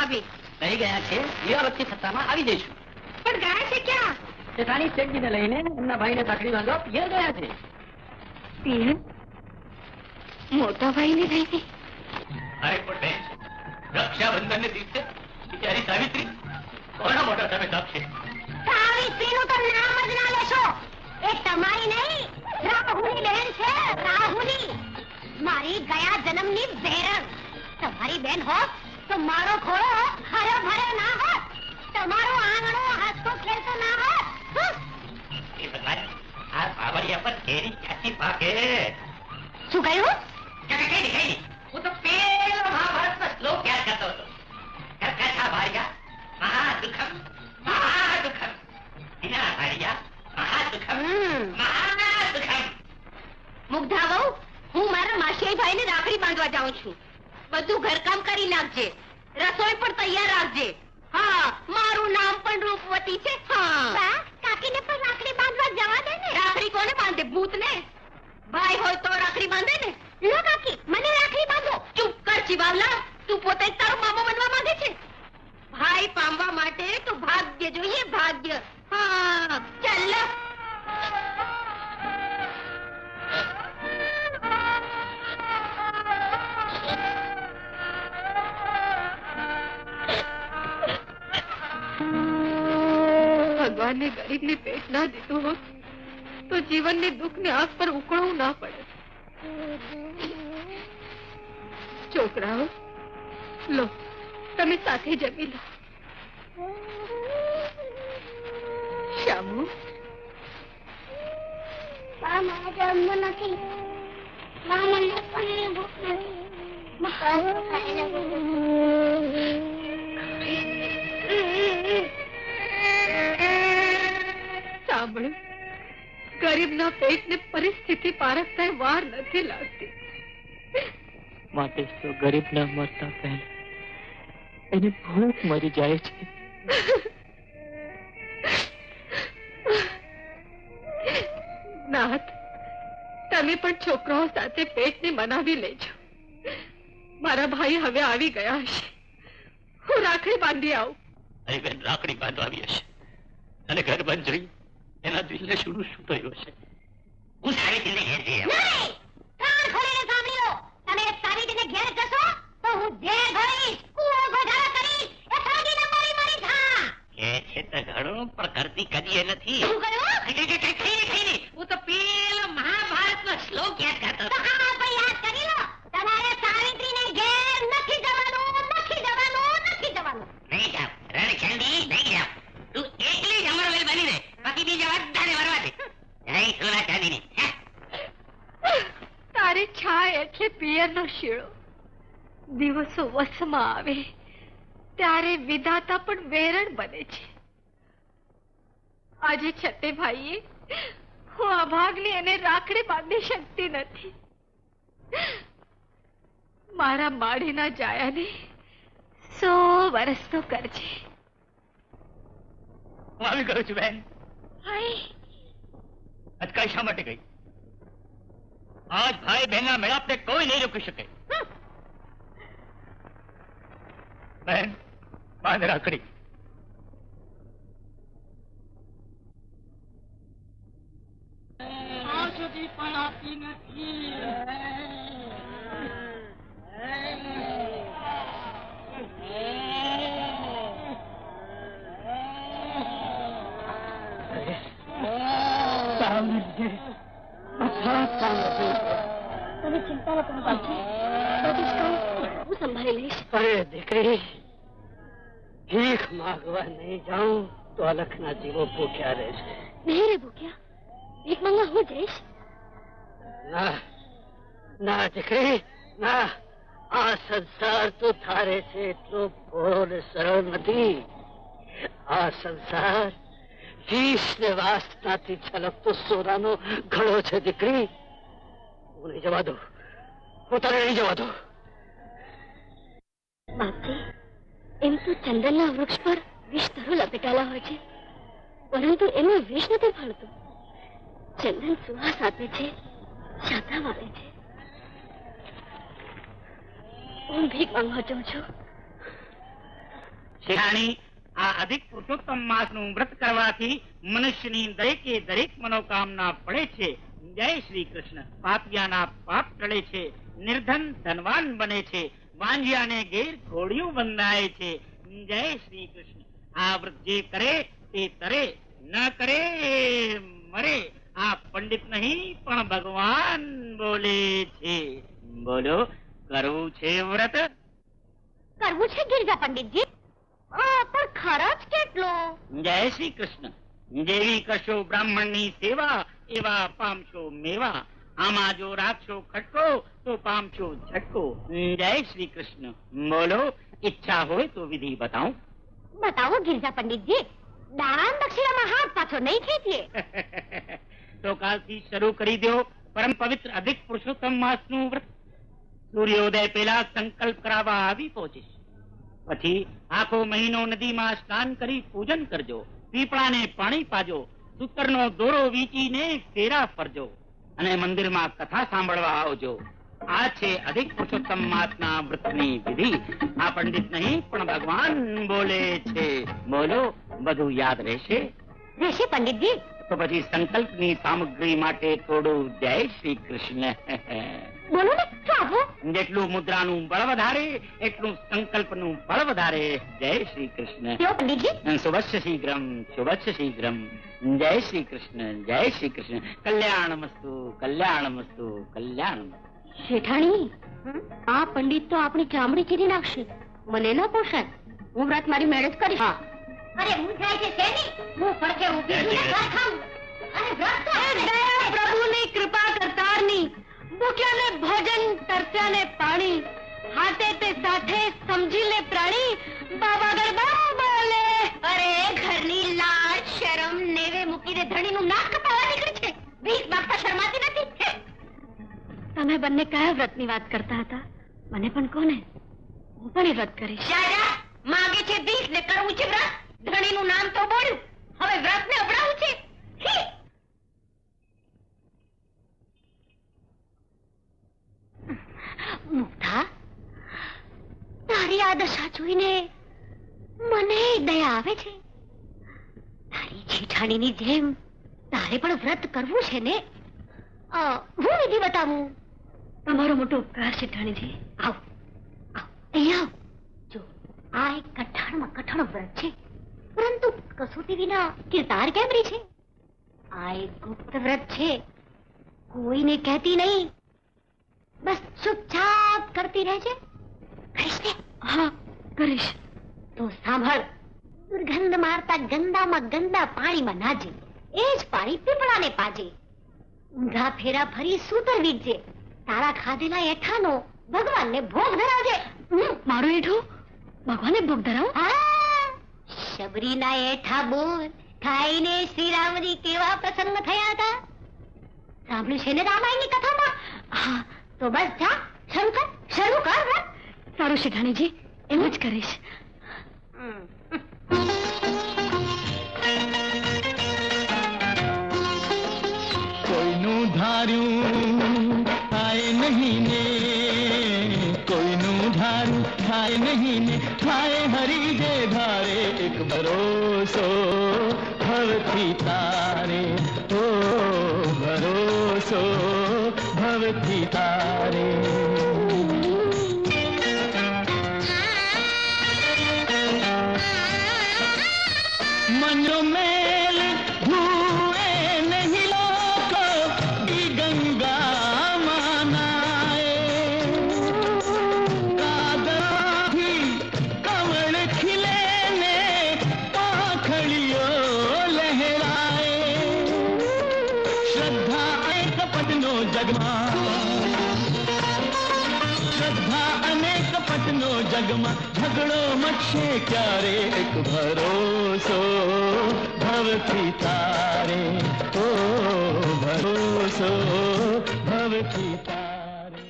ભાભી? રહી ગયા છે, દીવાબત્તી સત્તામાં આવી જઈશું. પણ ગયા છે ક્યાં? જેઠાણી શેઠજીને લઈને એમના ભાઈને રાખડી બાંધવા પિયર ગયા છે. પિયર? મોટા ભાઈને લઈને? અરે પણ બેન, રક્ષાબંધનને દિવસે બિચારી સાવિત્રી કોના મોટા તમે આપશે? સાવિત્રીનું તો નામ જ ના લેશો. એ તમારી નહીં, રાહુની બહેન છે. રાહુની, મારી ગયા જન્મની બેરન. તમારી બેન હોત તો મારો ખોળો હરો ભરો ના હોત, તમારો આંગણો હસતો ખેલતો ના હોત. એ ભગવાન, આ બાવળિયા પર કેરી ક્યાંથી પાકે? શું કહ્યું? કઈ નહીં. હું તો પેલો મહાભારતનો શ્લોક યાદ કરતો હતો. કર્કશા ભાર્યા મહાદુઃખમ મહાદુઃખમ, વિના ભાર્યા મહાદુઃખમ મહાદુઃખમ. મુગ્ધા વહુ, હું મારા માસીયાઈ ભાઈને રાખડી બાંધવા જાઉં છું. બધું ઘરકામ કરી નાખજે, રસોઈ પણ તૈયાર રાખજે. હા, મારું નામ પણ રૂપવતી છે. હા, કાકીને પણ રાખડી બાંધવા જવા દે ને. રાખડી કોને બાંધે? ભૂતને. ભાઈ હોય તો રાખડી બાંધે ને. લો કાકી, મને રાખડી બાંધો. ચૂપ કર ચીબાવલા, તું પોતે જ તારો મામો બનવા માંગે છે. ભાઈ પામવા માટે તો ભાગ્ય જોઈએ, ભાગ્ય. હા, ચાલ. ભગવાને ગરીબને પેટ ના દીધું હોત તો જીવનની દુઃખની આગ પર ઉકળવું ના પડે. છોકરાઓ, લો, તમે સાથે જમી લો. શ્યામુ, મારે જમવું નથી. મને પણ ભૂખ નથી. સાંભળો, ગરીબના પેટને પરિસ્થિતિ પારખતા વાર નથી લાગતી. માટે તો ગરીબના મરતા પહેલા એની ભૂખ મરી જાય છે. નાથ, તમે પણ છોકરાઓ સાથે પેટને મનાવી લેજો. મારા ભાઈ હવે આવી ગયા હશે. હું રાખડી બાંધી આવું. અરે બેન, રાખડી બાંધવા આવી હશે અને ઘર બંધ જોઈ એના દિલને શું શું થયું હશે. હું સાવિત્રીને ઘેર જઈ આવું. નહીં! કાન ખોલીને સાંભળી લો. તમે સાવિત્રીને ઘેર જશો તો હું ઝેર ભરીશ, કૂવો ગોઢાળો કરીશ. એ સાગીને મરી મરી જા. એ છે તો ઘણું, પણ કરતી કદી એ નથી. શું કહ્યું? કઈ. હું તો પેલો મહાભારતનો શ્લોક યાદ કરતો તો હતો. હા, પણ યાદ કરી લો. તમારે સાવિત્રીને ઘેર નથી જવાનું, નથી જવાનું, નથી જવાનું. નહીં જાવ રણચંડી, નહીં જાવ. તું એકલી જ અમરવેલ બની રહે, બાકી બીજા બધાને મરવા દે. જય સોના ચાંદીની. તારી છાય એટલે પિયરનો શીળો. દિવસો વસમાં આવે ત્યારે વિધાતા પણ વેરણ બને છે. આજે છતે ભાઈએ હું આ ભાગની એને રાખડી બાંધી શકતી નથી. મારા માડીના જાયાને 100 વર્ષનો કરજે. હું આવી ગયો છું બેન. હાય, અટકાઈ શા માટે ગઈ? આજ ભાઈ બહેનના મેળાપને કોઈ નહીં રોકી શકે. બહેન, બાંધ રાખડી. સુધી પણ આપી નથી. તમે ચિંતા ન કરો બાપજી. બધું જ કામ હું સંભાળી લઈશ. અરે દીકરી, ભીખ માંગવા નહીં જાઉં તો અલખના જીવો ભૂખ્યા રહેશે. નહીં રે ભૂખ્યા, ભીખ માંગવા હું જઈશ. ના ના દીકરી, ના. આ સંસાર તો થારે છે એટલો ભોળો ને સરળ નથી. આ સંસાર વિષ ને વાસનાથી છલકતો સોનાનો ઘડો છે દીકરી. હું નહીં જવા દઉં, હું તને નહીં જવા દઉં. બાપજી, એમ તો ચંદનના વૃક્ષ પર વિષ ધરો લપેટાયેલા હોય છે, પરંતુ એમાં વિષ નથી ફળતું. ચંદન સુવાસ આપે છે, શાંતા આપે છે. હું ભીખ માંગવા જાઉં છું. શેઠાણી, આ અધિક પુરુષોત્તમ માસનું વ્રત કરવાથી મનુષ્યની દરેકે દરેક મનોકામના પડે છે. જય શ્રી કૃષ્ણ. પાપિયાના પાપ ટળે છે, નિર્ધન ધનવાન બને છે, વાંજિયાને ઘેર ઘોડિયું બંધાય છે. જય શ્રી કૃષ્ણ. આ વ્રત જે કરે તે તરે, ન કરે એ મરે. આ પંડિત નહીં પણ ભગવાન બોલે છે. બોલો, કરવું છે વ્રત? કરવું છે ગિરજા પંડિતજી, પણ ખર્ચ કેટલો? જય શ્રી કૃષ્ણ. જેવી કરશો બ્રાહ્મણની સેવા એવા પામશો મેવા. આમાં જો રાખશો ખટકો તો પામશો ઝટકો. જય શ્રી કૃષ્ણ. બોલો, ઈચ્છા હોય તો વિધિ બતાવું? બતાવો ગિરજા પંડિતજી, દાન દક્ષિણામાં હાથ પાછો નહીં ખેંચીએ. તો કાલથી શરૂ કરી દો પરમ પવિત્ર અધિક પુરુષોત્તમ માસનું વ્રત. સૂર્યોદય પહેલા સંકલ્પ કરાવવા આવી પહોંચીશ. પછી આખો મહિનો નદીમાં સ્નાન કરી પૂજન કરજો, પીપળાને પાણી પાજો, સૂતરનો દોરો વીંચીને ફેરા ફરજો અને મંદિરમાં કથા સાંભળવા આવજો. આ છે અધિક પુરુષોત્તમ માસના વ્રતની વિધિ. આ પંડિત નહીં પણ ભગવાન બોલે છે. બોલો, બધું યાદ રહેશે? રહેશે પંડિતજી. તો પછી સંકલ્પની સામગ્રી માટે થોડું જય શ્રી કૃષ્ણ. બોલો ને, શું આપું? જેટલું મુદ્રાનું બળ વધારે એટલું સંકલ્પનું બળ વધારે. જય શ્રી કૃષ્ણ. કેવો પંડિતજી? શુભસ્ય શીઘ્રમ, શુભસ્ય શીઘ્રમ. જય શ્રી કૃષ્ણ, જય શ્રી કૃષ્ણ. કલ્યાણમસ્તુ, કલ્યાણમસ્તુ, કલ્યાણમસ્તુ. શેઠાણી, આ પંડિત તો આપણી ચામડી ચીરી નાખશે. મને ન પોષાય. હું વ્રત મારી મેળે જ કરીશ. અરે હું જાય છે તેની, હું પડકે ઊભી છું ને ઘર ખાઉં. અને વ્રત તો દયા પ્રભુની કૃપા કરતારની, ભૂખ્યાને ભોજન, તરસ્યાને પાણી, હાથે તે સાથે સમજી લે પ્રાણી. બાબા ગરબા બોલે. અરે ઘરની લાજ શરમ નેવે મૂકીને ધણીનું નાક કપાવા નીકળી છે. ભીખ માંગતા શરમાતી નથી. તમે બંને કયા વ્રતની વાત કરતા હતા? મને પણ કોને, હું પણ એ વ્રત કરીશ. દાદા માંગે છે ભીખ ને કરવું છે વ્રત. ધણીનું નામ તો બોલ્યું, હવે વ્રત ને અપડાવું છે. છી! મુગ્ધા, તારી આ દશા જોઈને મને દયા આવે છે. તારી જેઠાણીની જેમ તારે પણ વ્રત કરવું છે ને? હું વિધિ બતાવું? તમારો મોટો ઉપકાર છે ઠાણીજી. આવ આવ, અહીંયા આવ. જો, આ એક કઠણ વ્રત છે, પરંતુ કસોટી વિના કીર્તાર કેમ રહી છે? આ એક ગુપ્ત વ્રત છે, કોઈને કહેતી નહીં. બસ ચૂપચાપ કરતી રહેજે. કરીશ ને? હા, કરીશ. તો સાંભળ, દુર્ગંધ મારતા ગંદામાં ગંદા પાણીમાં નાજે, એ જ પાણી પીપળાને પાજે. ઊંધા ફેરા ફરી સૂતર વીટજે. તારા ખાધેલા એઠાનો ભગવાનને ભોગ ધરાવજે. મારો એઠો ભગવાને ભોગ ધરાવો? હા, શબરીના એઠા બોલ ખાઈને શ્રીરામજી કેવા પ્રસન્ન થયા હતા. સાંભળ્યું છે ને રામાયણની કથામાં? હા. તો બસ જા, શરૂ કર વ્રત. સારું શેઠાણીજી, એમ જ કરીશ. કોઈનું ધાર્યું થાય નહીં ને, કોઈનું ધાર્યું થાય નહીં ને, થાય હરી જે ધારે. એક ભરોસો ભવથી તારે, ઓ ભરોસો ભવથી તારે. મનો મેલ ધુએ નહીં લોકો કી ગંગા માનાએ. કાદરથી કમળ ખીલે ને પાંખડીઓ લહેરાએ. શ્રદ્ધા અને કપટનો જગમાં, શ્રદ્ધા અને કપટનો જગમાં ઝઘડો મચશે ક્યારે. એક ભરોસો ભવથી તારે, ઓ ભરોસો ભવથી તારે.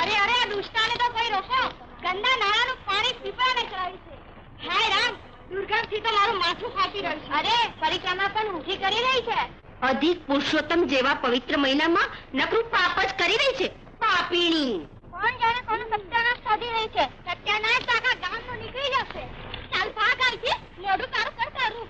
અરે અરે, દુષ્ટાને તો કોઈ રોકો. ગંદા નાળાનું પાણી પીપળાને ચડાવ્યું છે. હાય રામ, દુર્ગંધથી તો મારું માથું ખાતી રહ્યું છે. અરે પરિક્રમા પણ ઊંધી કરી રહી છે. અધિક પુરુષોત્તમ જેવા પવિત્ર મહિનામાં નકરું પાપ જ કરી રહી છે. પાપીણી. કોણ જાણે કોનું સત્યાનાશ સાધી રહી છે. સત્યાનાશ તો આખા ગામનો નીકળી જશે. ચાલ ભાગ આવજે, મોઢું તારું કર તારું.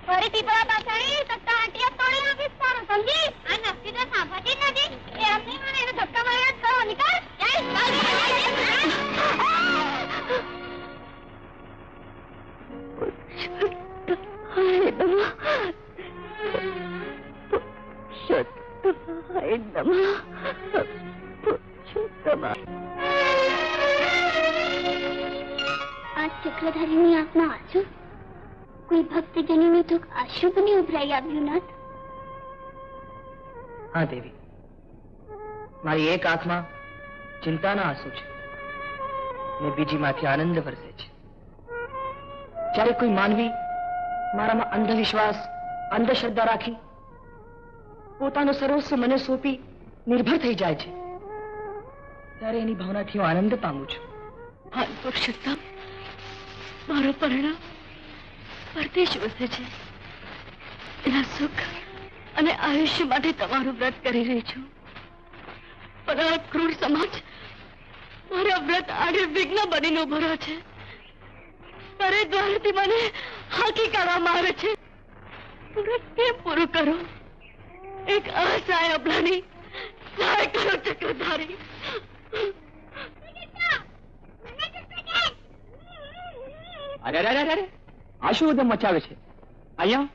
ફરી પીપળા પાછળ તો ટાંટિયા તોડી નાખીશ તારું, સમજી? આ નસ્તી તો સાંભળતી જ નથી. એ એમની મને એને ધક્કા માર્યા જ કરો. નીકળ. આ ચક્રધારીની આંખમાં આંસુ. કોઈ ભક્તજનોનું દુઃખ અશુભ ને ઉભરાઈ આવ્યું નાથ. હા દેવી, મારી એક આંખમાં ચિંતાના આંસુ છે ને બીજીમાંથી આનંદ વરસે છે. જ્યારે કોઈ માનવી મારામાં અંધવિશ્વાસ, અંધશ્રદ્ધા રાખી પોતાનું સર્વસ્વ મને સોંપી નિર્ભર થઈ જાય છે, ત્યારે એની ભાવનાથી હું આનંદ પામું છું. હા પુરુષોત્તમ, મારો પરિણામ પરદેશ વસે છે. એના સુખ અને આયુષ્ય માટે તમારું વ્રત કરી રહી છું. પણ આ ક્રૂર સમાજ મારા વ્રત આડે વિઘ્ન બનીને ઉભો રહ્યો છે. તારે દ્વારથી મને હાકી કાઢવામાં આવે છે. વ્રત કેમ પૂરું કરું? એક અસહાય અબલાની સહાય કરો ચક્રધારી. અરે અરે અરે, આ શું ઉધમ મચાવે છે? અહીંયા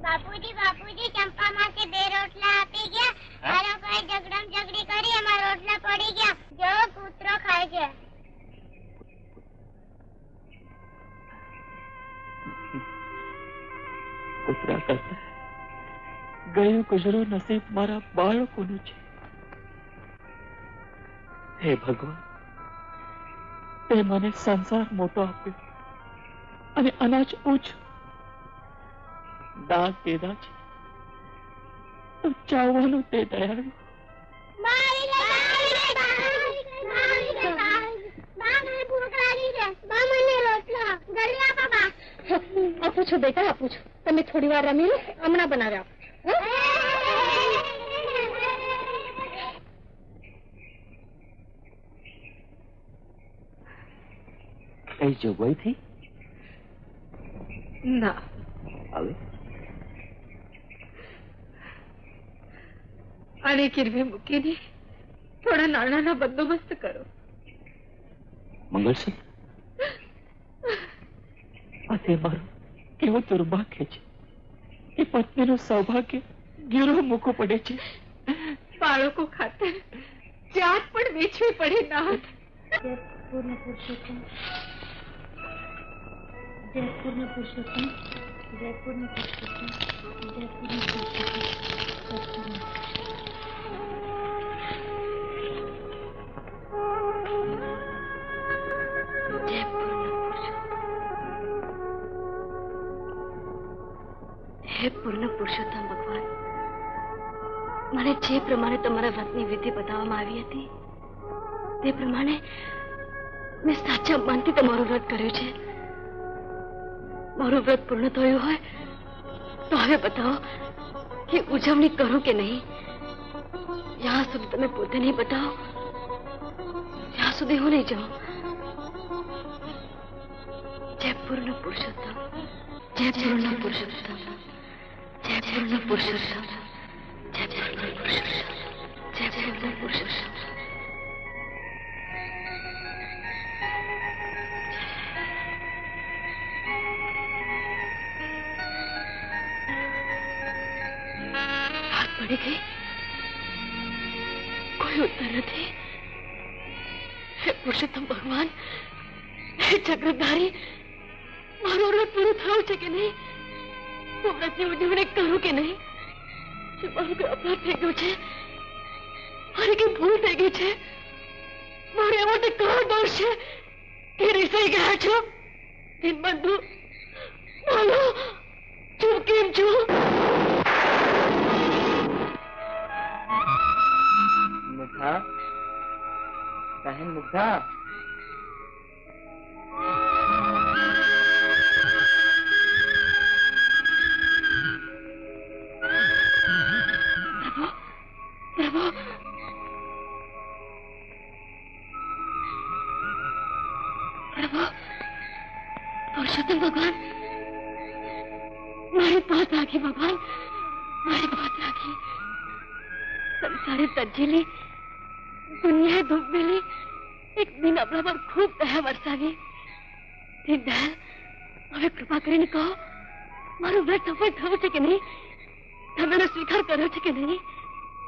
બાપુજી બાપુજી, ચંપા માં કે 2 રોટલા આપી ગયા. આ લોકોએ ઝઘડમ ઝઘડી કરી, અમારા રોટલા પડી ગયા. જો કૂતરો ખાય છે. કૂતરા કરતા ગયું ગુજરો નસીબ મારા બાળકોનું છે. હે ભગવાન, તે મને સંસાર મોટો આપ્યો અને અનાજ ઓછું. દાગ દીધા છે તો ચાવવાનું તે દયાળુ. મારી લે, મારી લે, મારી લે, બા મને ભૂખ લાગી છે. બા મને રોટલો જલ્દી આપો બા. આપું છું બેટા, આપું છું. તમે થોડી વાર રમી લો, હમણાં બનાવ્યા. કઈ જોગવાઈ થઈ? ના, હવે આને ગીરવે મૂકીને થોડા નાણાંના બંદોબસ્ત કરો. મંગળસુત્ર, આ તે મારું કેવું દુર્ભાગ્ય છે કે પત્નીનું સૌભાગ્ય ગીરો મૂકવું પડે છે. બાળકો ખાતર જાત પણ વેચવી પડે નાથ. પૂર્ણ પુરુષોત્તમ, જય પૂર્ણ પુરુષોત્તમ, જય પૂર્ણ પુરુષોત્તમ, જય પૂર્ણ પુરુષોત્તમ. હે પૂર્ણ પુરુષોત્તમ ભગવાન, મને જે પ્રમાણે તમારા વ્રતની વિધિ બતાવવામાં આવી હતી તે પ્રમાણે મેં સાચા મનથી તમારું વ્રત કર્યું છે. મારું વ્રત પૂર્ણ થયું હોય તો હવે બતાવો કે ઉજવણી કરું કે નહીં. જ્યાં સુધી તમે પોતે નહીં બતાવો ત્યાં સુધી હું નહીં જાઉં. જય પૂર્ણ પુરુષોત્તમ, જય પૂર્ણ પુરુષોત્તમ, જય પૂર્ણ પુરુષોત્તમ, જય પૂર્ણ પુરુષોત્તમ, જય પૂર્ણ પુરુષોત્તમ. રાત પડી ગઈ, કોઈ ઉત્તર નથી. હે પુરુષોત્તમ ભગવાન, હે ચક્રધારી, મારું વ્રત પૂરું થયું છે કે નહીં? હું વ્રતની ઉજવણી કરું કે નહીં? શું મારું કોઈ અપરાધ થઈ ગયો છે? મારી કઈ ભૂલ થઈ ગઈ છે? મારે એમાંથી કયો દોષ છે કે રીસાઈ ગયા છો? દીનબંધુ, બોલો, ચૂપ કેમ છો? મુગ્ધા, બહેન મુગ્ધા, પુરુષોત્તમ ભગવાન, મારી પહોંચ રાખી ભગવાન, મારી પહોંચ રાખી. સંસારે તજેલી, દુનિયાએ ધૂપ મેલી, એક દિન આપણા પર ખૂબ દયા વરસાવી. દીનદયાલ, હવે કૃપા કરીને કહો, મારું વ્રત સફળ થયું છે કે નહીં? તમે એનો સ્વીકાર કર્યો છે કે નહીં?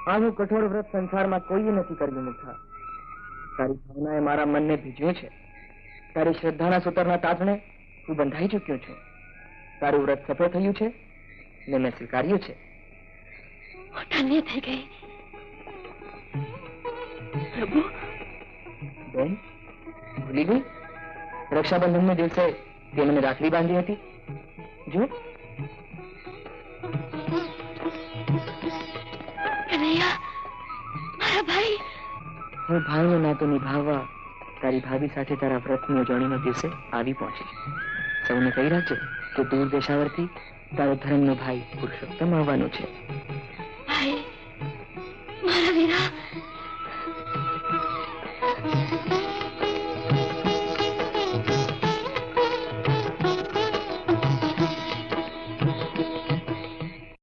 આનું કઠોર વ્રત સંસારમાં કોઈએ નથી કર્યું મુગ્ધા. તારી ભાવનાએ મારા મનને ભીજ્યું છે. તારી શ્રદ્ધાના સૂતરના તાતણે હું બંધાઈ ચૂક્યો છું. તારું વ્રત સફળ થયું છે ને મેં સ્વીકાર્યું છે. હું ધન્ય થઈ ગઈ. પ્રભુ, બેન, ભૂલી ગઈ? રક્ષાબંધનના દિવસે તે મને રાખડી બાંધી હતી. જો, કનૈયા, મારા ભાઈ. હું ભાઈનો નાતો નિભાવવા તારી ભાભી સાથે તારા વ્રતની ઉજવણીના દિવસે આવી પહોંચીશ. સૌને કહી રાખજે કે દૂર દેશાવરથી તારો ધર્મનો ભાઈ પુરુષોત્તમ આવવાનો છે. ભાઈ, મારા વીરા,